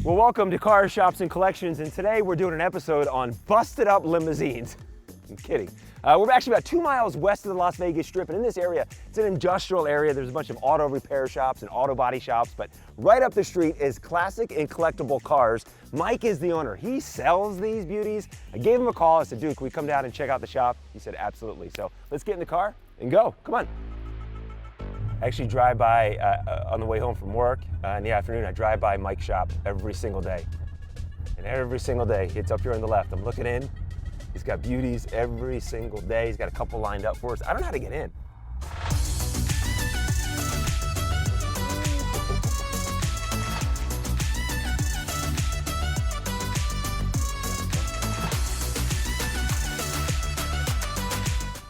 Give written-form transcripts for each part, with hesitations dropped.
Well, welcome to Cars, Shops, and Collections, and today we're doing an episode on busted up limousines. I'm kidding. We're actually about 2 miles west of the Las Vegas Strip, and in this area, it's an industrial area. There's a bunch of auto repair shops and auto body shops, but right up the street is Classic and Collectible Cars. Mike is the owner. He sells these beauties. I gave him a call. I said, dude, can we come down and check out the shop? He said, absolutely. So let's get in the car and go. Come on. I actually drive by on the way home from work in the afternoon. I drive by Mike's shop every single day. And every single day, it's up here on the left. I'm looking in. He's got beauties every single day. He's got a couple lined up for us. I don't know how to get in.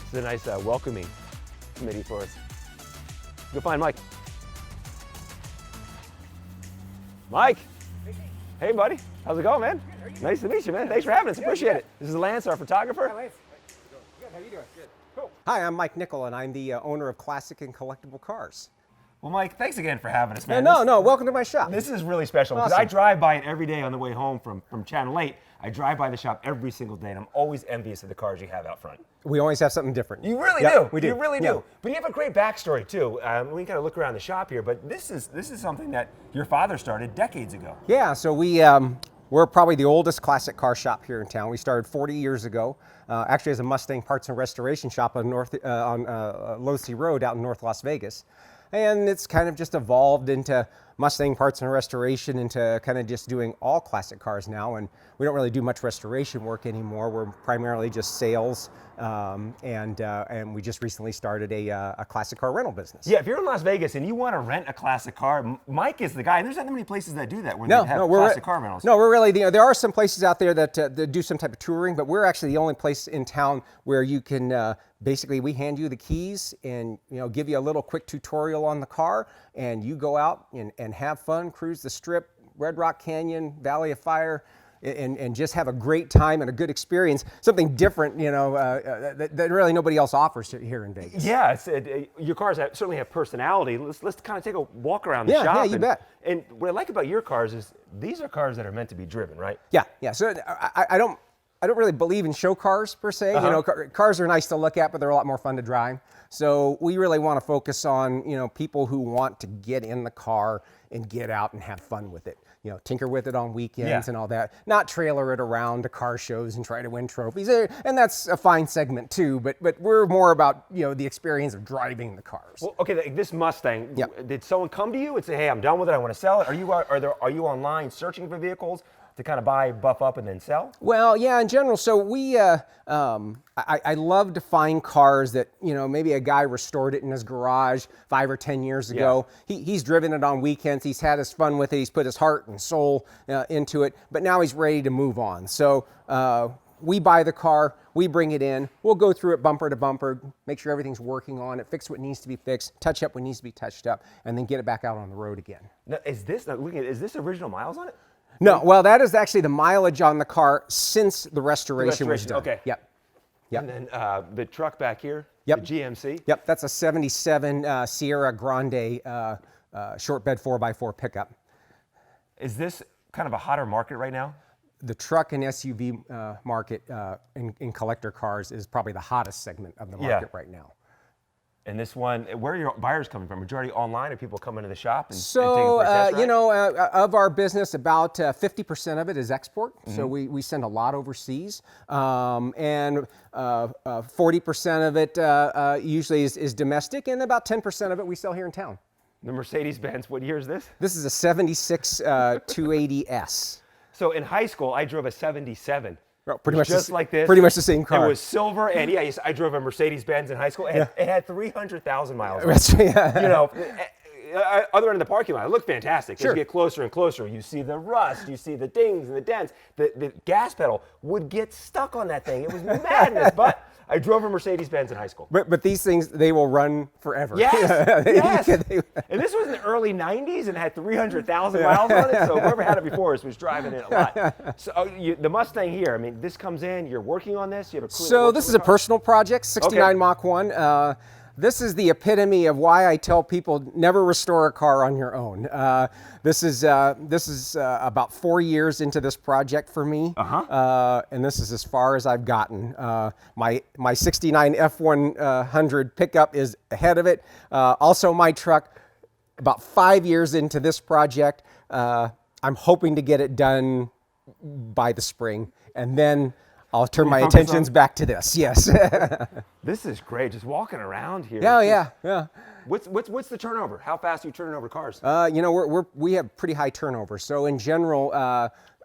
This is a nice welcoming committee for us. Go find Mike. Mike. Hey, buddy. How's it going, man? Good, nice to meet you, man. Thanks for having us. Appreciate it. This is Lance, our photographer. Hi, Lance. Good. How you doing? Good. Cool. Hi, I'm Mike Nicholl, and I'm the owner of Classic and Collectible Cars. Well, Mike, thanks again for having us, man. No, welcome to my shop. This is really special because Awesome. I drive by it every day on the way home from Channel 8. I drive by the shop every single day, and I'm always envious of the cars you have out front. We always have something different. You really Yep, do. We do. You really Yeah. do. But you have a great backstory too. We kind of look around the shop here, but this is something that your father started decades ago. Yeah, so we're probably the oldest classic car shop here in town. We started 40 years ago, actually as a Mustang parts and restoration shop on Losey Road out in North Las Vegas. And it's kind of just evolved into Mustang parts and restoration, into kind of just doing all classic cars now. And we don't really do much restoration work anymore. We're primarily just sales, and we just recently started a classic car rental business. Yeah, if you're in Las Vegas and you want to rent a classic car, Mike is the guy. And there's not many places that do that where they have classic car rentals. No, we're really, there are some places out there that do some type of touring, but we're actually the only place in town where you can, basically we hand you the keys and give you a little quick tutorial on the car, and you go out and have fun, cruise the Strip, Red Rock Canyon, Valley of Fire, and just have a great time and a good experience. Something different, that really nobody else offers here in Vegas. Yeah, your cars certainly have personality. Let's kind of take a walk around the shop. Yeah, you bet. And what I like about your cars is these are cars that are meant to be driven, right? Yeah. So I don't really believe in show cars per se. Cars are nice to look at, but they're a lot more fun to drive. So we really want to focus on, people who want to get in the car and get out and have fun with it. Tinker with it on weekends and all that. Not trailer it around to car shows and try to win trophies. And that's a fine segment too, but we're more about, the experience of driving the cars. Well, okay, this Mustang, did someone come to you and say, hey, I'm done with it, I want to sell it? Are you online searching for vehicles to kind of buy, buff up, and then sell? Well, yeah, in general. So we, I love to find cars that, maybe a guy restored it in his garage 5 or 10 years ago. He's driven it on weekends. He's had his fun with it. He's put his heart and soul into it, but now he's ready to move on. So we buy the car, we bring it in, we'll go through it bumper to bumper, make sure everything's working on it, fix what needs to be fixed, touch up what needs to be touched up, and then get it back out on the road again. Now, is this original miles on it? No, well, that is actually the mileage on the car since the restoration was done. Okay. Yep. And then the truck back here, the GMC. Yep, that's a 77 Sierra Grande short bed 4x4 pickup. Is this kind of a hotter market right now? The truck and SUV market in collector cars is probably the hottest segment of the market right now. And this one, where are your buyers coming from? Majority online, or people coming to the shop and so taking a test ride? of our business, about 50% of it is export. So we send a lot overseas, and 40% of it usually is domestic, and about 10% of it we sell here in town. The Mercedes-Benz, what year is this? This is a 76 280S. So in high school, I drove a 77. Pretty much just like this. Pretty much the same car. It was silver, and I drove a Mercedes-Benz in high school. It had 300,000 miles. Other end of the parking lot, it looked fantastic. Sure. As you get closer and closer, you see the rust, you see the dings and the dents. The gas pedal would get stuck on that thing. It was madness, but I drove a Mercedes-Benz in high school. But these things, they will run forever. Yes, yes. And this was in the early 90s and had 300,000 miles on it, so whoever had it before us was driving it a lot. So the Mustang here, I mean, this comes in, you're working on this, you have a crew. So this is a personal project, 69 Mach 1. This is the epitome of why I tell people never restore a car on your own. This is about 4 years into this project for me, and this is as far as I've gotten. My 69 F100 pickup is ahead of it. Also my truck, about 5 years into this project. I'm hoping to get it done by the spring, and then I'll turn my attentions back to this. Yes. This is great. Just walking around here. Yeah. What's the turnover? How fast are you turning over cars? You know, we have pretty high turnover. So in general,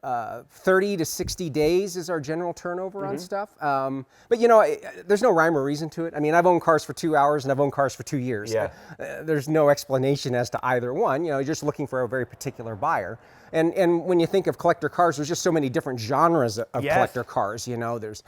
30 to 60 days is our general turnover on stuff. But you know, there's no rhyme or reason to it. I mean, I've owned cars for 2 hours and I've owned cars for 2 years. Yeah. There's no explanation as to either one. You know, you're just looking for a very particular buyer. And when you think of collector cars, there's just so many different genres of collector cars. You know, there's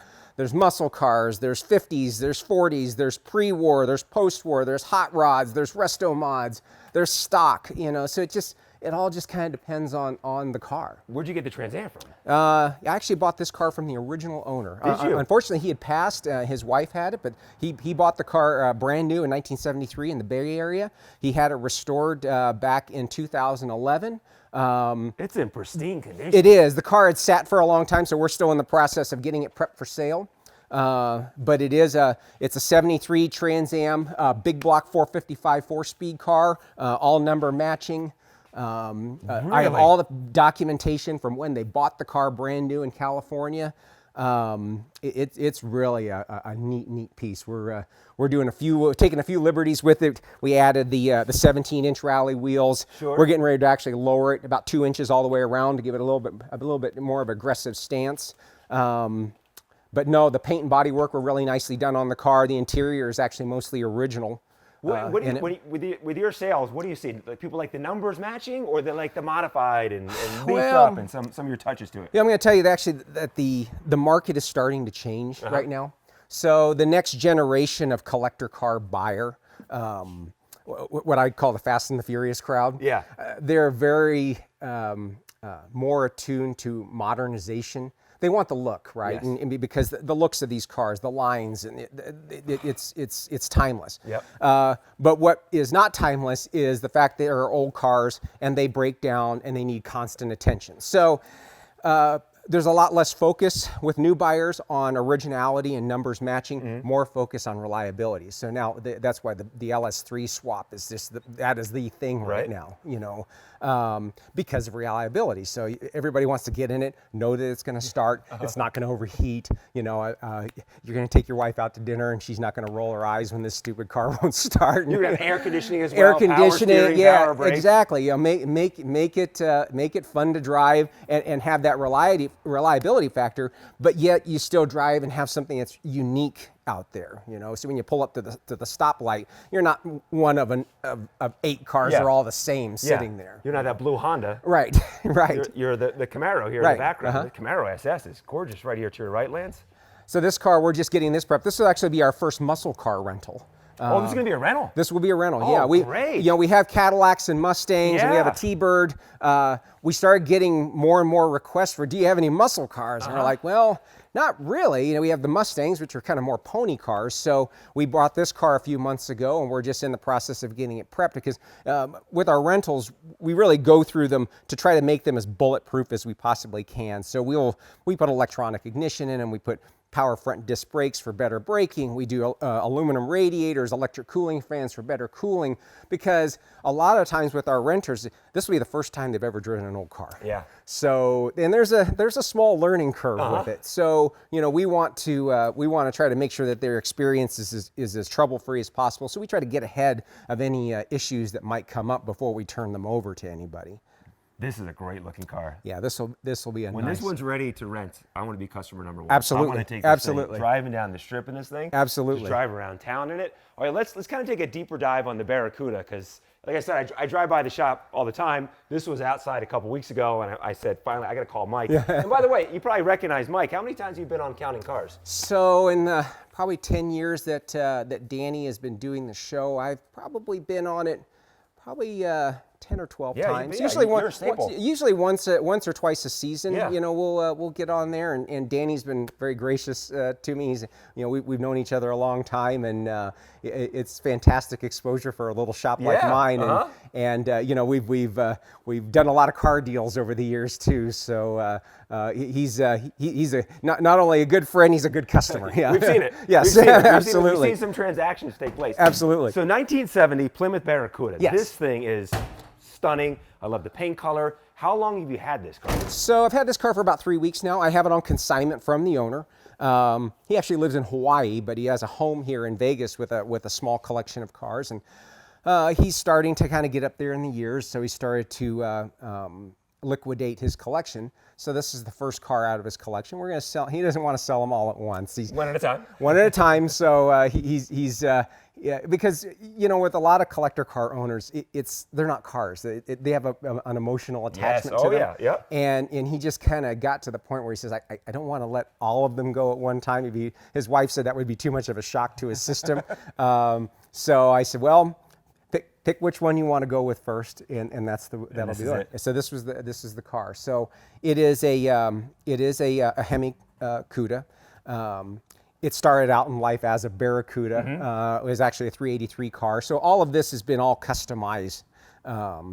muscle cars, there's 50s, there's 40s, there's pre-war, there's post-war, there's hot rods, there's resto mods, there's stock. You know, so it all just kind of depends on the car. Where'd you get the Trans Am from? I actually bought this car from the original owner. Did you? Unfortunately, he had passed. His wife had it, but he bought the car brand new in 1973 in the Bay Area. He had it restored back in 2011. It's in pristine condition. It is. The car had sat for a long time, so we're still in the process of getting it prepped for sale. But it's a 73 Trans Am, big block 455 four-speed car, all number matching. I have all the documentation from when they bought the car brand new in California. It's really a neat piece. We're doing taking a few liberties with it. We added the 17-inch rally wheels. Sure. We're getting ready to actually lower it about 2 inches all the way around to give it a little bit more of an aggressive stance. But no, the paint and body work were really nicely done on the car. The interior is actually mostly original. With your sales, what do you see? Like people like the numbers matching, or they like the modified and beefed up and some of your touches to it? Yeah, I'm going to tell you that the market is starting to change right now. So the next generation of collector car buyer, what I call the Fast and the Furious crowd, they're very more attuned to modernization. They want the look, right? Yes. And because the looks of these cars, the lines, and it's timeless. Yep. But what is not timeless is the fact that there are old cars and they break down and they need constant attention. So there's a lot less focus with new buyers on originality and numbers matching, more focus on reliability. So now that's why the LS3 swap is that is the thing right now, you know, because of reliability. So everybody wants to get in it, know that it's going to start, it's not going to overheat. You know, you're going to take your wife out to dinner and she's not going to roll her eyes when this stupid car won't start. You're going to have air conditioning as well. Air conditioning, power steering, yeah, power brakes. exactly. You know, make it fun to drive and have that reliability factor, but yet you still drive and have something that's unique out there, you know. So when you pull up to the stoplight, you're not one of 8 cars that are all the same sitting there. You're not that blue Honda. Right, right. You're the Camaro here in the background. The Camaro SS is gorgeous right here to your right, Lance. So this car, we're just getting this prep. This will actually be our first muscle car rental. Oh, this is going to be a rental? This will be a rental, Oh, yeah. Great. You know, we have Cadillacs and Mustangs, and we have a T-Bird. We started getting more and more requests for, do you have any muscle cars? And we're like, well, not really. You know, we have the Mustangs, which are kind of more pony cars. So we bought this car a few months ago, and we're just in the process of getting it prepped because with our rentals, we really go through them to try to make them as bulletproof as we possibly can. So we put electronic ignition in them, we put power front disc brakes for better braking. We do aluminum radiators, electric cooling fans for better cooling, because a lot of times with our renters, this will be the first time they've ever driven an old car. Yeah. So, and there's a small learning curve with it. So, you know, we want to try to make sure that their experience is as trouble-free as possible. So we try to get ahead of any issues that might come up before we turn them over to anybody. This is a great looking car. Yeah, this will be a When nice. this one's ready to rent, I want to be customer number 1. Absolutely. I want to take this Absolutely. thing, driving down the strip in this thing. Absolutely. Just drive around town in it. All right, let's kind of take a deeper dive on the Barracuda, because like I said, I drive by the shop all the time. This was outside a couple weeks ago, and I said, finally, I got to call Mike. And by the way, you probably recognize Mike. How many times have you been on Counting Cars? So in the probably 10 years that Danny has been doing the show, I've probably been on it probably 10 or 12 Yeah, times. yeah, Usually, you're a staple. usually once or twice a season. Yeah. You know, we'll get on there, and Danny's been very gracious to me. He's, you know, we've known each other a long time, and it's fantastic exposure for a little shop like Yeah, mine. uh-huh. And you know, we've done a lot of car deals over the years too. So he's not only a good friend, he's a good customer. Yeah. We've seen it. Yes, We've seen it. absolutely. We've seen some transactions take place. Absolutely. So 1970 Plymouth Barracuda. Yes. This thing is stunning. I love the paint color. How long have you had this car? So I've had this car for about 3 weeks now. I have it on consignment from the owner. He actually lives in Hawaii, but he has a home here in Vegas with a small collection of cars, and he's starting to kind of get up there in the years. So he started to liquidate his collection. So this is the first car out of his collection. We're going to sell. He doesn't want to sell them all at once. He's One at a time. one at a time. So yeah, because you know, with a lot of collector car owners, they're not cars. They have an emotional attachment to them. Yeah, yep. And he just kind of got to the point where he says, I don't want to let all of them go at one time. His wife said that would be too much of a shock to his system. So I said, well, pick which one you want to go with first, and that'll be it. So this is the car. So it is a Hemi Cuda. It started out in life as a Barracuda. It was actually a 383 car. So all of this has been all customized. But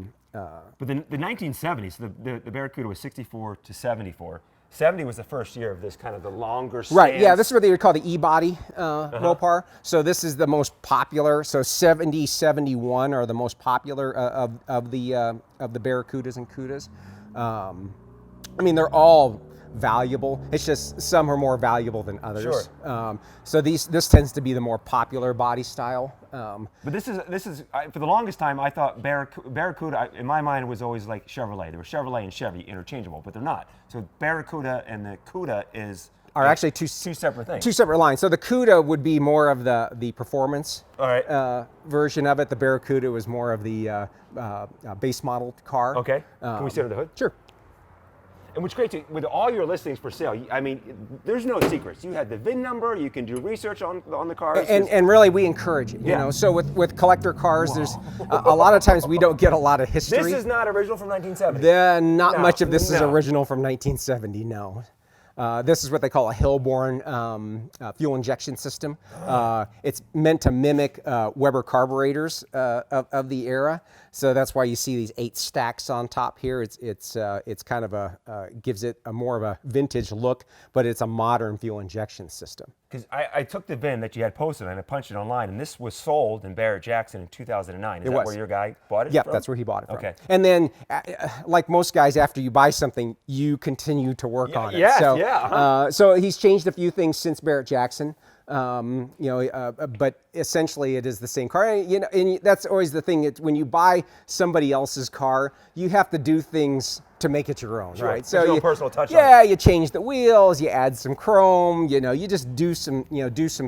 the 1970s, the Barracuda was 64 to 74. 70 was the first year of this kind of the longer stance. Right, yeah, this is what they would call the E-body Mopar. So this is the most popular. So 70, 71 are the most popular of the Barracudas and Cudas. I mean, they're all valuable. It's just some are more valuable than others. Sure. So this tends to be the more popular body style. But this is for the longest time I thought Barracuda in my mind was always like Chevrolet. There were Chevrolet and Chevy interchangeable, but they're not. So Barracuda and the Cuda are actually two separate things. Two separate lines. So the Cuda would be more of the performance All right. version of it. The Barracuda was more of the base model car. Okay. Can we sit under the hood? Sure. And what's great, with all your listings for sale, I mean, there's no secrets. You had the VIN number, you can do research on the cars. And really, we encourage it, you know. So with collector cars, there's a lot of times we don't get a lot of history. This is not original from 1970. Not much of this is original from 1970, no. This is what they call a Hillborn fuel injection system. It's meant to mimic Weber carburetors of the era. So that's why you see these 8 stacks on top here. It's kind of gives it a more of a vintage look, but it's a modern fuel injection system. Because I took the VIN that you had posted and I punched it online, and this was sold in Barrett-Jackson in 2009. Is that where your guy bought it from? Yeah, that's where he bought it from. Okay. And then, like most guys, after you buy something, you continue to work on it. Yes, so, yeah. So he's changed a few things since Barrett-Jackson. You know, but essentially it is the same car. You know, and that's always the thing. When you buy somebody else's car, you have to do things to make it your own, right? So your own personal touch. Yeah, you change the wheels, you add some chrome. You know, you just do some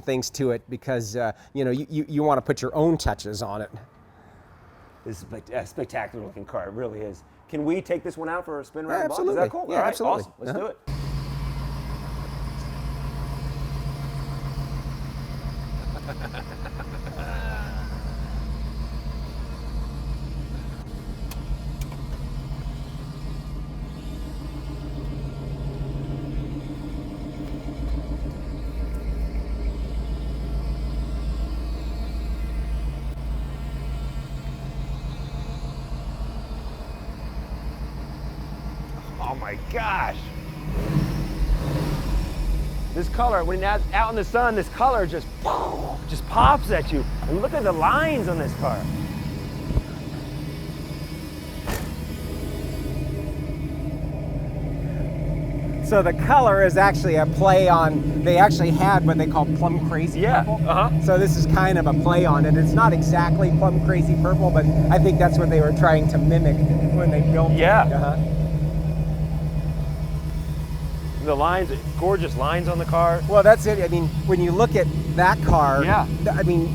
things to it because you know you want to put your own touches on it. This is a spectacular looking car. It really is. Can we take this one out for a spin around? Absolutely. Is that cool? Yeah, All right, absolutely. Awesome. Let's do it. Oh my gosh. This color, when it's out in the sun, this color just pops at you. And look at the lines on this car. So the color is actually a play on, they actually had what they call plum crazy purple. So this is kind of a play on it. It's not exactly plum crazy purple, but I think that's what they were trying to mimic when they built it. The lines, gorgeous lines on the car. Well, that's it. I mean, when you look at that car, I mean,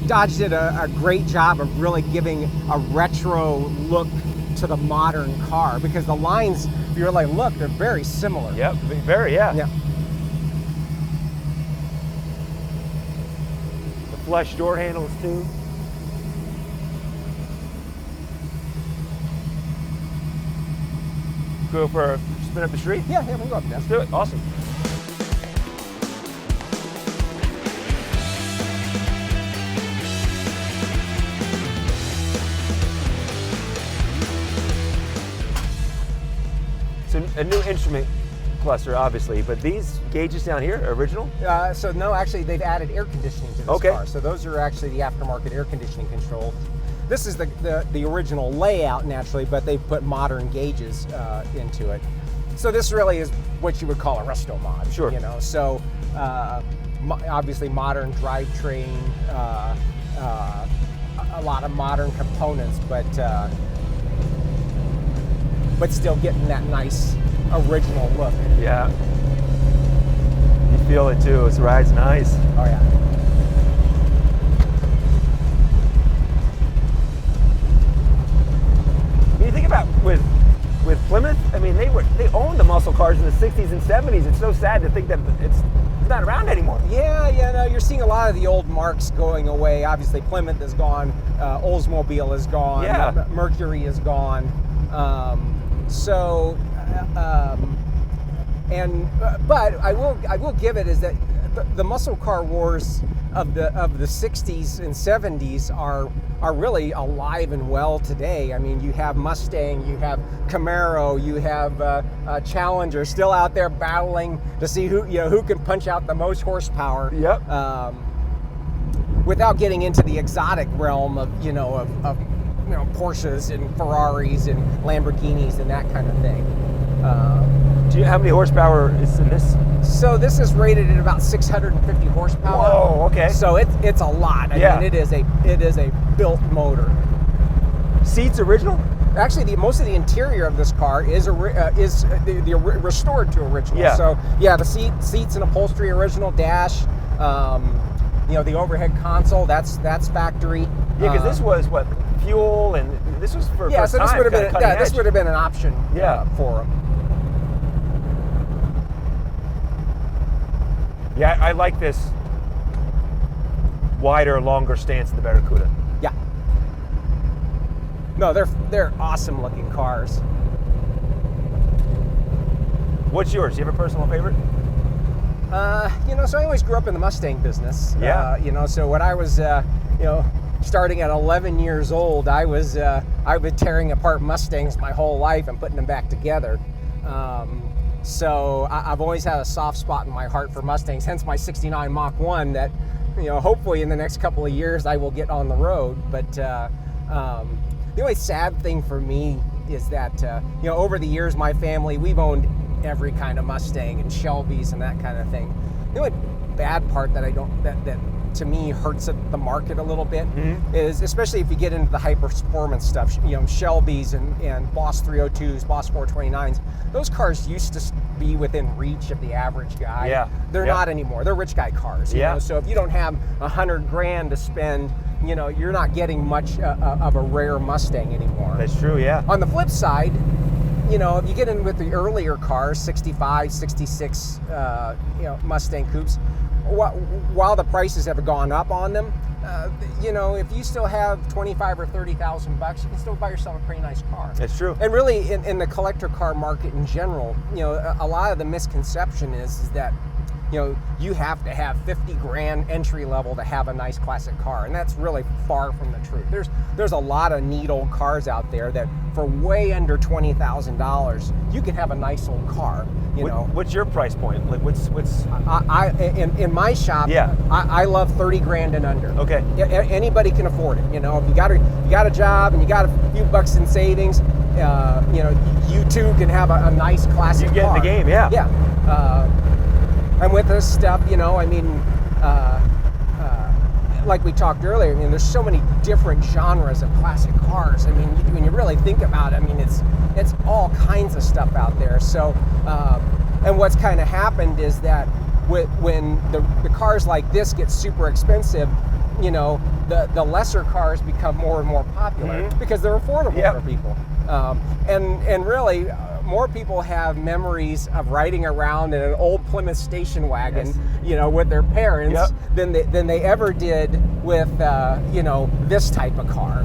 Dodge did a great job of really giving a retro look to the modern car, because the lines, if you're like, look, they're very similar. Yep, very, yeah. The flush door handles too. Go for a spin up the street? Yeah, we'll go up there. Let's do it. Awesome. So a new instrument cluster, obviously, but these gauges down here are original? So no, actually they've added air conditioning to this car. So those are actually the aftermarket air conditioning controls. This is the original layout naturally, but they've put modern gauges into it. So this really is what you would call a resto mod. Sure. You know, so obviously modern drivetrain, a lot of modern components, but still getting that nice original look. Yeah. You feel it too. This ride's nice. Oh yeah. When you think about with Plymouth, I mean they owned the muscle cars in the 60s and 70s. It's so sad to think that it's not around anymore. Yeah, no, you're seeing a lot of the old marques going away. Obviously Plymouth is gone, Oldsmobile is gone, yeah. Mercury is gone. But I will give it is that the muscle car wars of the 60s and 70s are really alive and well today. I mean, you have Mustang, you have Camaro, you have Challenger still out there battling to see who can punch out the most horsepower. Yep. Without getting into the exotic realm of Porsches and Ferraris and Lamborghinis and that kind of thing. How many horsepower is in this? So this is rated at about 650 horsepower. Whoa, okay. So it's a lot. I mean, it is a built motor. Seats original? Actually, most of the interior of this car is restored to original. Yeah. So yeah, the seats and upholstery original, dash. The overhead console that's factory. Yeah, because this was what fuel, and this was for so this would have been an option. Yeah. For them. Yeah, I like this wider, longer stance of the Barracuda. Yeah. No, they're awesome looking cars. What's yours? Do you have a personal favorite? So I always grew up in the Mustang business. Yeah. So when I was, starting at 11 years old, I've been tearing apart Mustangs my whole life and putting them back together. So I've always had a soft spot in my heart for Mustangs, hence my 69 Mach 1 that, hopefully in the next couple of years I will get on the road. But the only sad thing for me is that, over the years, my family, we've owned every kind of Mustang and Shelbys and that kind of thing. The only bad part that that to me hurts the market a little bit is, especially if you get into the high performance stuff, Shelbys and Boss 302s, Boss 429s, those cars used to be within reach of the average guy. Yeah. They're not anymore. They're rich guy cars. You know? So if you don't have $100,000 to spend, you're not getting much of a rare Mustang anymore. That's true, yeah. On the flip side, if you get in with the earlier cars, 65, 66, Mustang coupes, while the prices have gone up on them, if you still have $25,000 or $30,000, you can still buy yourself a pretty nice car. That's true. And really, in the collector car market in general, a lot of the misconception is that, you have to have $50,000 entry level to have a nice classic car, and that's really far from the truth. There's a lot of neat old cars out there that for way under $20,000, you can have a nice old car. What's your price point? Like, what's? In my shop, Yeah. I love $30,000 and under. Okay. Anybody can afford it. If you got a job and you got a few bucks in savings, you too can have a nice classic car. You get in the game, yeah. Yeah. And with this stuff, like we talked earlier, there's so many different genres of classic cars. When you really think about it, it's all kinds of stuff out there. So, and what's kind of happened is that when the cars like this get super expensive, the lesser cars become more and more popular because they're affordable for people. And really, more people have memories of riding around in an old Plymouth station wagon, with their parents than they ever did with, this type of car.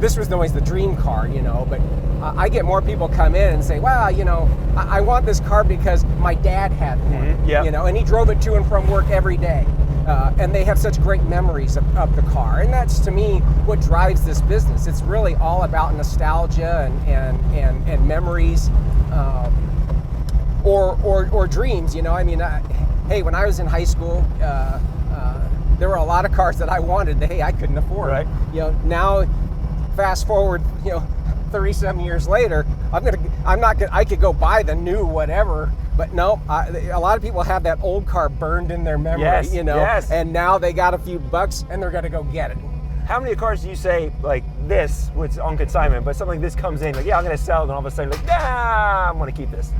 this was always the dream car, you know, but I get more people come in and say, well, you know, I want this car because my dad had one, you know, and he drove it to and from work every day. And they have such great memories of the car. And that's, to me, what drives this business. It's really all about nostalgia and memories or dreams, you know. I mean, hey, when I was in high school, there were a lot of cars that I wanted that, hey, I couldn't afford. Right. You know, now, fast forward, you know, 30-some years later, I could go buy the new whatever, but no, a lot of people have that old car burned in their memory, you know, and now they got a few bucks and they're gonna go get it. How many cars do you say, like this, which on consignment, but something like this comes in, like, yeah, I'm gonna sell it, and all of a sudden, like, nah, I'm gonna keep this?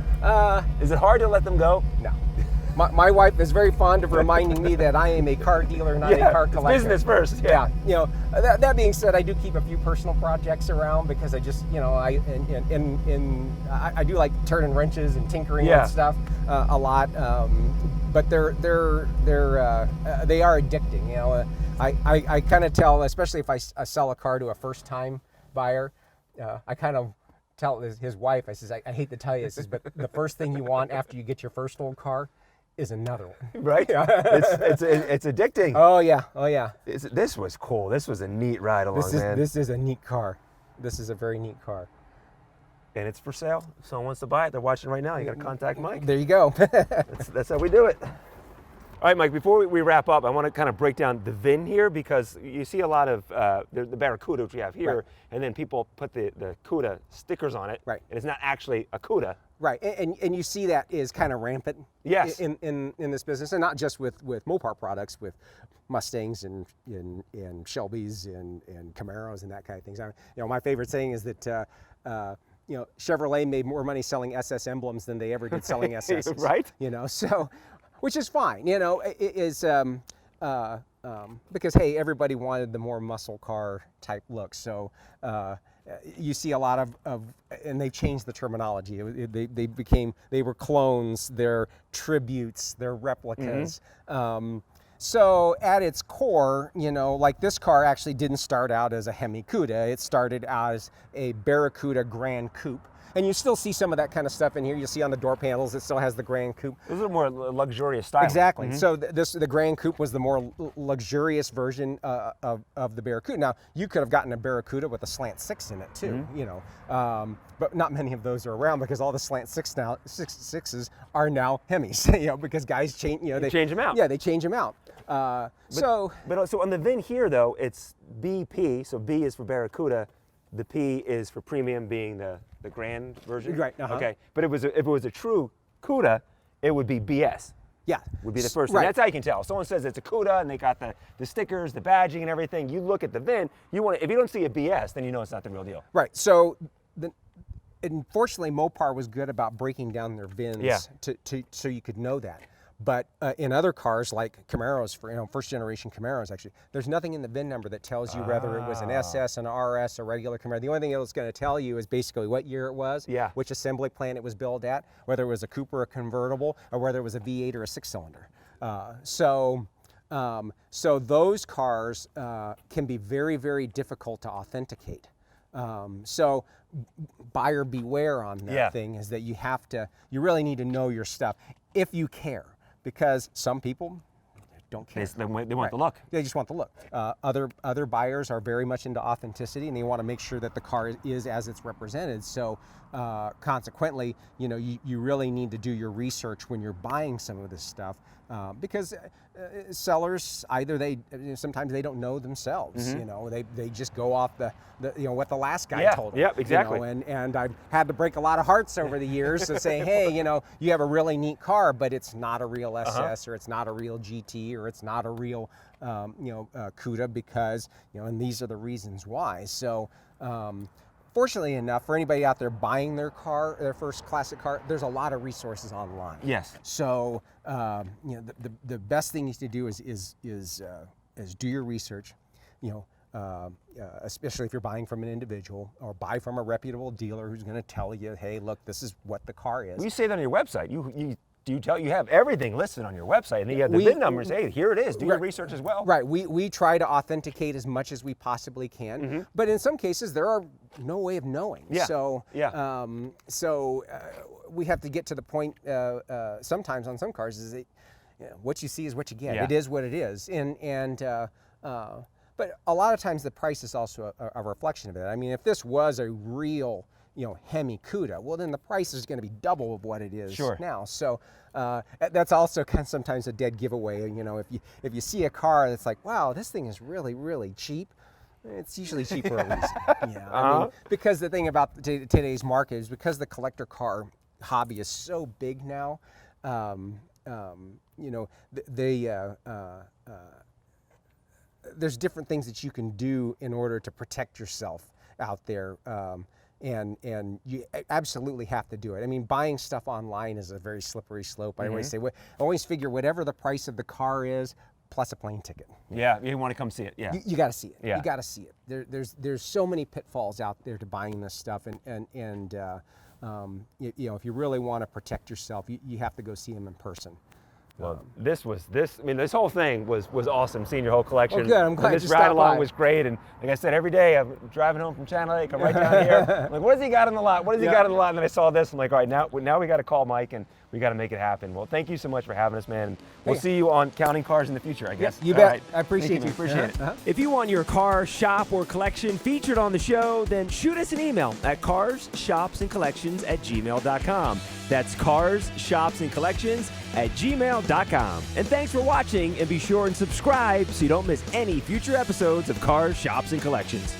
Is it hard to let them go? No. My wife is very fond of reminding me that I am a car dealer, not a car collector. Business first. Yeah. You know, that being said, I do keep a few personal projects around because I just, you know, I do like turning wrenches and tinkering and stuff a lot. But they are addicting. You know, I kind of tell, especially if I sell a car to a first time buyer, I kind of tell his wife, I says, I hate to tell you this, but the first thing you want after you get your first old car is another one. Right? It's addicting. Oh yeah, oh yeah. This was cool. This was a neat ride along, man. This is a neat car. This is a very neat car. And it's for sale. If someone wants to buy it, they're watching right now. You got to contact Mike. There you go. That's how we do it. All right, Mike, before we wrap up, I want to kind of break down the VIN here, because you see a lot of the Barracuda, which we have here, and then people put the Cuda stickers on it, and it's not actually a Cuda. Right, and you see that is kind of rampant in this business, and not just with Mopar products, with Mustangs and Shelbys and Camaros and that kind of things. You know, my favorite saying is that you know, Chevrolet made more money selling SS emblems than they ever did selling SSs. Right. You know, so, which is fine. You know, it is because, hey, everybody wanted the more muscle car type look. So you see a lot of and they changed the terminology. They were clones, they're tributes, they're replicas. So at its core, you know, like this car actually didn't start out as a Hemi Cuda. It started out as a Barracuda Gran Coupe. And you still see some of that kind of stuff in here. You see on the door panels, it still has the Gran Coupe. Those are more luxurious style. Exactly. So the Gran Coupe was the more luxurious version of the Barracuda. Now, you could have gotten a Barracuda with a slant 6 in it too, you know. But not many of those are around, because all the slant 6s are now Hemis, you know, because guys change, you know, they change them out. Yeah, they change them out. So on the VIN here though, it's BP, so B is for Barracuda, the P is for premium, being the Grand version. Right. Okay. But if it was a true Cuda, it would be BS. Yeah. Would be the first Right. thing. That's how you can tell. If someone says it's a Cuda and they got the stickers, the badging and everything, you look at the VIN, if you don't see a BS, then you know it's not the real deal. Right. So unfortunately, Mopar was good about breaking down their VINs so you could know that. But in other cars like Camaros, first generation Camaros, actually, there's nothing in the VIN number that tells you whether it was an SS, an RS, a regular Camaro. The only thing it's going to tell you is basically what year it was, which assembly plant it was built at, whether it was a coupe or a convertible, or whether it was a V8 or a 6-cylinder. So those cars can be very, very difficult to authenticate. So buyer beware on that thing is that you really need to know your stuff if you care. Because some people don't care. They want the look. They just want the look. Other buyers are very much into authenticity, and they want to make sure that the car is as it's represented. So consequently, you know, you really need to do your research when you're buying some of this stuff, because sellers sometimes they don't know themselves. You know, they just go off the what the last guy told them. Yeah, exactly. You know, and I've had to break a lot of hearts over the years to say, hey, you know, you have a really neat car, but it's not a real SS, or it's not a real GT, or it's not a real Cuda, because, you know, and these are the reasons why. So fortunately enough, for anybody out there buying their first classic car, there's a lot of resources online. Yes. So you know, the best thing to do is do your research. You know, especially if you're buying from an individual, or buy from a reputable dealer who's going to tell you, hey, look, this is what the car is. Well, you say that on your website. You do you tell you have everything listed on your website, and then you have the VIN numbers. Hey, here it is. Do your research as well. Right. We try to authenticate as much as we possibly can, but in some cases there are no way of knowing. Yeah. So yeah. We have to get to the point sometimes on some cars is that what you see is what you get. Yeah. It is what it is, but a lot of times the price is also a reflection of it. I mean, if this was a real, Hemi Cuda, well, then the price is going to be double of what it is now. So that's also kind of sometimes a dead giveaway. If you see a car that's like, wow, this thing is really, really cheap, it's usually cheap for a reason. Yeah, I mean, because the thing about today's market is because the collector car hobby is so big now. There's different things that you can do in order to protect yourself out there, and you absolutely have to do it. I mean, buying stuff online is a very slippery slope. I always say, always figure whatever the price of the car is, plus a plane ticket. Yeah, you want to come see it. Yeah, you got to see it. Yeah. You got to see it. There's so many pitfalls out there to buying this stuff, and if you really want to protect yourself, you have to go see them in person. Well, this whole thing was awesome, seeing your whole collection. Oh, good. I'm glad this you ride stopped along by. was great, and like I said, every day I'm driving home from Channel 8, come right down here. I'm like, what has he got in the lot? What has he got in the lot? And then I saw this. I'm like, all right, now we got to call Mike, and we got to make it happen. Well, thank you so much for having us, man. We'll see you on Counting Cars in the future, I guess. You all bet. Right. I appreciate you. Appreciate it. If you want your car, shop, or collection featured on the show, then shoot us an email at carshopsandcollections@gmail.com. That's carshopsandcollections@gmail.com. And thanks for watching, and be sure and subscribe so you don't miss any future episodes of Cars, Shops, and Collections.